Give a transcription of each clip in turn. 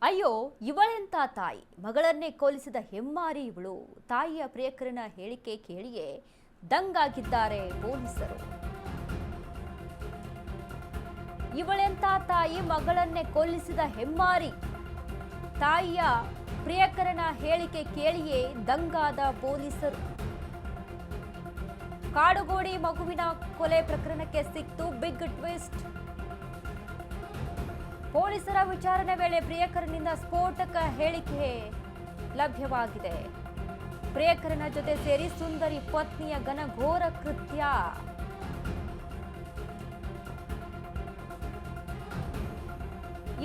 ಅಯ್ಯೋ ಇವಳೆಂತ ತಾಯಿ, ಮಗಳನ್ನೇ ಕೊಲ್ಲಿಸಿದ ಹೆಮ್ಮಾರಿ ಇವಳು. ತಾಯಿಯ ಪ್ರಿಯಕರನ ಹೇಳಿಕೆ ಕೇಳಿಯೇ ದಂಗಾಗಿದ್ದಾರೆ ಪೊಲೀಸರು. ಇವಳೆಂತ ತಾಯಿ, ಮಗಳನ್ನೇ ಕೊಲ್ಲಿಸಿದ ಹೆಮ್ಮಾರಿ. ತಾಯಿಯ ಪ್ರಿಯಕರನ ಹೇಳಿಕೆ ಕೇಳಿಯೇ ದಂಗಾದ ಪೊಲೀಸರು. ಕಾಡುಗೋಡಿ ಮಗುವಿನ ಕೊಲೆ ಪ್ರಕರಣಕ್ಕೆ ಸಿಕ್ತು ಬಿಗ್ ಟ್ವಿಸ್ಟ್. ಪೊಲೀಸರ ವಿಚಾರಣೆ ವೇಳೆ ಪ್ರಿಯಕರನಿಂದ ಸ್ಫೋಟಕ ಹೇಳಿಕೆ ಲಭ್ಯವಾಗಿದೆ. ಪ್ರಿಯಕರನ ಜೊತೆ ಸೇರಿ ಸುಂದರಿ ಪತ್ನಿಯ ಘನಘೋರ ಕೃತ್ಯ.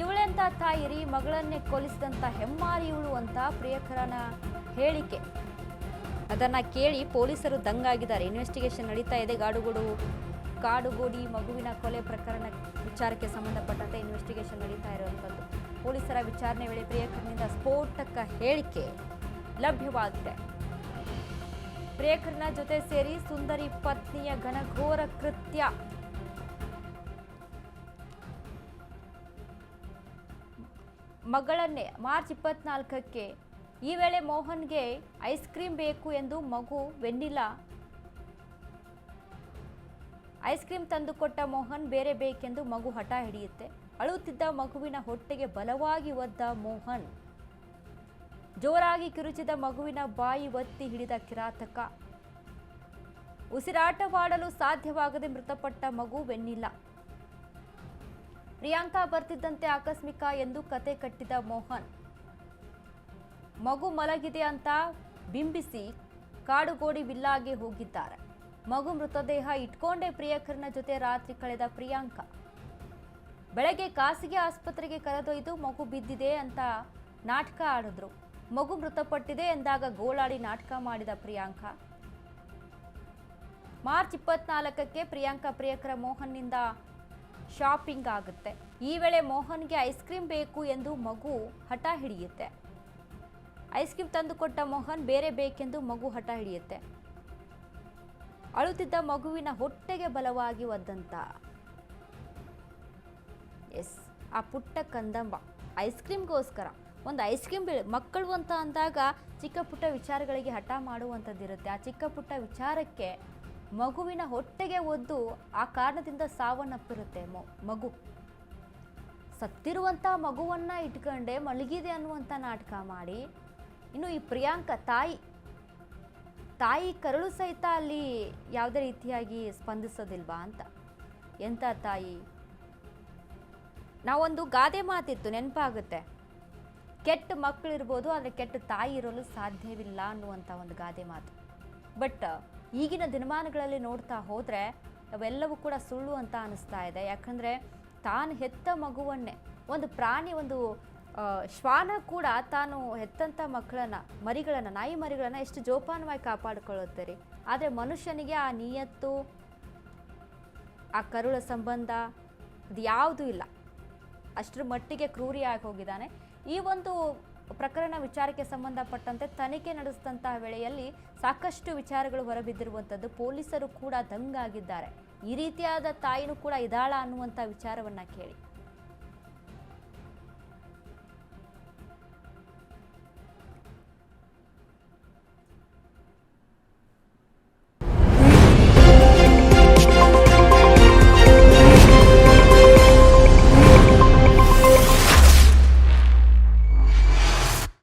ಇವಳೆಂತ ತಾಯಿರಿ, ಮಗಳನ್ನೇ ಕೊಲ್ಲಿಸಿದಂತ ಹೆಮ್ಮಾರಿ ಇವಳು ಅಂತ ಪ್ರಿಯಕರನ ಹೇಳಿಕೆ. ಅದನ್ನ ಕೇಳಿ ಪೊಲೀಸರು ದಂಗಾಗಿದ್ದಾರೆ. ಇನ್ವೆಸ್ಟಿಗೇಷನ್ ನಡೀತಾ ಇದೆ. ಕಾಡುಗೋಡಿ ಮಗುವಿನ ಕೊಲೆ ಪ್ರಕರಣ ವಿಚಾರಕ್ಕೆ ಸಂಬಂಧಪಟ್ಟಂತೆ ಇನ್ವೆಸ್ಟಿಗೇಷನ್ ನಡೀತಾ ಇರುವಂಥದ್ದು. ಪೊಲೀಸರ ವಿಚಾರಣೆ ವೇಳೆ ಪ್ರಿಯಕರನಿಂದ ಸ್ಫೋಟಕ ಹೇಳಿಕೆ ಲಭ್ಯವಾಗಿದೆ. ಪ್ರಿಯಕರನ ಜೊತೆ ಸೇರಿ ಸುಂದರಿ ಪತ್ನಿಯ ಘನಘೋರ ಕೃತ್ಯ. ಮಗಳನ್ನೇ ಮಾರ್ಚ್ 24ಕ್ಕೆ ಈ ವೇಳೆ ಮೋಹನ್ಗೆ ಐಸ್ ಕ್ರೀಮ್ ಬೇಕು ಎಂದು ಮಗು ವೆನ್ನಿಲಾ ಐಸ್ ಕ್ರೀಮ್ ತಂದುಕೊಟ್ಟ ಮೋಹನ್ ಬೇರೆ ಬೇಕೆಂದು ಮಗು ಹಠ ಹಿಡಿಯುತ್ತೆ. ಅಳುತ್ತಿದ್ದ ಮಗುವಿನ ಹೊಟ್ಟೆಗೆ ಬಲವಾಗಿ ಒದ್ದ ಮೋಹನ್. ಜೋರಾಗಿ ಕಿರುಚಿದ ಮಗುವಿನ ಬಾಯಿ ಒತ್ತಿ ಹಿಡಿದ ಕಿರಾತಕ. ಉಸಿರಾಟವಾಡಲು ಸಾಧ್ಯವಾಗದೆ ಮೃತಪಟ್ಟ ಮಗು ವೆನ್ನಿಲಾ. ಪ್ರಿಯಾಂಕಾ ಬರ್ತಿದ್ದಂತೆ ಆಕಸ್ಮಿಕ ಎಂದು ಕತೆ ಕಟ್ಟಿದ ಮೋಹನ್. ಮಗು ಮಲಗಿದೆ ಅಂತ ಬಿಂಬಿಸಿ ಕಾಡುಗೋಡಿ ವಿಲ್ಲಾಗೆ ಹೋಗಿದ್ದಾರೆ. ಮಗು ಮೃತದೇಹ ಇಟ್ಕೊಂಡೇ ಪ್ರಿಯಕರನ ಜೊತೆ ರಾತ್ರಿ ಕಳೆದ ಪ್ರಿಯಾಂಕಾ. ಬೆಳಗ್ಗೆ ಖಾಸಗಿ ಆಸ್ಪತ್ರೆಗೆ ಕರೆದೊಯ್ದು ಮಗು ಬಿದ್ದಿದೆ ಅಂತ ನಾಟಕ ಆಡಿದ್ರು. ಮಗು ಮೃತಪಟ್ಟಿದೆ ಎಂದಾಗ ಗೋಳಾಡಿ ನಾಟಕ ಮಾಡಿದ ಪ್ರಿಯಾಂಕಾ. ಮಾರ್ಚ್ 24ಕ್ಕೆ ಪ್ರಿಯಾಂಕಾ ಪ್ರಿಯಕರ ಮೋಹನ್ನಿಂದ ಶಾಪಿಂಗ್ ಆಗುತ್ತೆ. ಈ ವೇಳೆ ಮೋಹನ್ಗೆ ಐಸ್ ಕ್ರೀಮ್ ಬೇಕು ಎಂದು ಮಗು ಹಠ ಹಿಡಿಯುತ್ತೆ. ಐಸ್ ಕ್ರೀಮ್ ತಂದುಕೊಟ್ಟ ಮೋಹನ್ ಬೇರೆ ಬೇಕೆಂದು ಮಗು ಹಠ ಹಿಡಿಯುತ್ತೆ. ಅಳುತ್ತಿದ್ದ ಮಗುವಿನ ಹೊಟ್ಟೆಗೆ ಬಲವಾಗಿ ಒದ್ದಂತ ಆ ಪುಟ್ಟ ಕಂದಂಬ ಐಸ್ ಕ್ರೀಮ್ಗೋಸ್ಕರ ಒಂದು ಐಸ್ ಕ್ರೀಮ್ ಮಕ್ಕಳು ಅಂತ ಅಂದಾಗ ಚಿಕ್ಕ ಪುಟ್ಟ ವಿಚಾರಗಳಿಗೆ ಹಠ ಮಾಡುವಂಥದ್ದಿರುತ್ತೆ. ಆ ಚಿಕ್ಕ ಪುಟ್ಟ ವಿಚಾರಕ್ಕೆ ಮಗುವಿನ ಹೊಟ್ಟೆಗೆ ಒದ್ದು ಆ ಕಾರಣದಿಂದ ಸಾವನ್ನಪ್ಪಿರುತ್ತೆ ಮಗು. ಸತ್ತಿರುವಂಥ ಮಗುವನ್ನ ಇಟ್ಕೊಂಡೆ ಮಲಗಿದೆ ಅನ್ನುವಂಥ ನಾಟಕ ಮಾಡಿ, ಇನ್ನು ಈ ಪ್ರಿಯಾಂಕಾ ತಾಯಿ ಕರಳು ಸಹಿತ ಅಲ್ಲಿ ಯಾವುದೇ ರೀತಿಯಾಗಿ ಸ್ಪಂದಿಸೋದಿಲ್ವಾ ಅಂತ. ಎಂಥ ತಾಯಿ. ನಾವೊಂದು ಗಾದೆ ಮಾತಿತ್ತು, ನೆನಪಾಗುತ್ತೆ. ಕೆಟ್ಟ ಮಕ್ಕಳಿರ್ಬೋದು, ಆದರೆ ಕೆಟ್ಟ ತಾಯಿ ಇರಲು ಸಾಧ್ಯವಿಲ್ಲ ಅನ್ನುವಂಥ ಒಂದು ಗಾದೆ ಮಾತು. ಬಟ್ ಈಗಿನ ದಿನಮಾನಗಳಲ್ಲಿ ನೋಡ್ತಾ ಹೋದರೆ ಅವೆಲ್ಲವೂ ಕೂಡ ಸುಳ್ಳು ಅಂತ ಅನಿಸ್ತಾ ಇದೆ. ಯಾಕಂದರೆ ತಾನು ಹೆತ್ತ ಮಗುವನ್ನೇ, ಒಂದು ಪ್ರಾಣಿ, ಒಂದು ಶ್ವಾನ ಕೂಡ ತಾನು ಹೆತ್ತಂಥ ಮರಿಗಳನ್ನು ನಾಯಿ ಮರಿಗಳನ್ನು ಎಷ್ಟು ಜೋಪಾನವಾಗಿ ಕಾಪಾಡಿಕೊಳ್ಳುತ್ತೆ ರೀ. ಆದರೆ ಮನುಷ್ಯನಿಗೆ ಆ ನಿಯತ್ತು, ಆ ಕರುಳ ಸಂಬಂಧ ಅದು ಯಾವುದೂ ಇಲ್ಲ. ಅಷ್ಟರ ಮಟ್ಟಿಗೆ ಕ್ರೂರಿಯಾಗಿ ಹೋಗಿದ್ದಾನೆ. ಈ ಒಂದು ಪ್ರಕರಣ ವಿಚಾರಕ್ಕೆ ಸಂಬಂಧಪಟ್ಟಂತೆ ತನಿಖೆ ನಡೆಸಿದಂತಹ ವೇಳೆಯಲ್ಲಿ ಸಾಕಷ್ಟು ವಿಚಾರಗಳು ಹೊರಬಿದ್ದಿರುವಂಥದ್ದು. ಪೊಲೀಸರು ಕೂಡ ದಂಗಾಗಿದ್ದಾರೆ. ಈ ರೀತಿಯಾದ ತಾಯಿನೂ ಕೂಡ ಇದಾಳ ಅನ್ನುವಂಥ ವಿಚಾರವನ್ನು ಕೇಳಿ.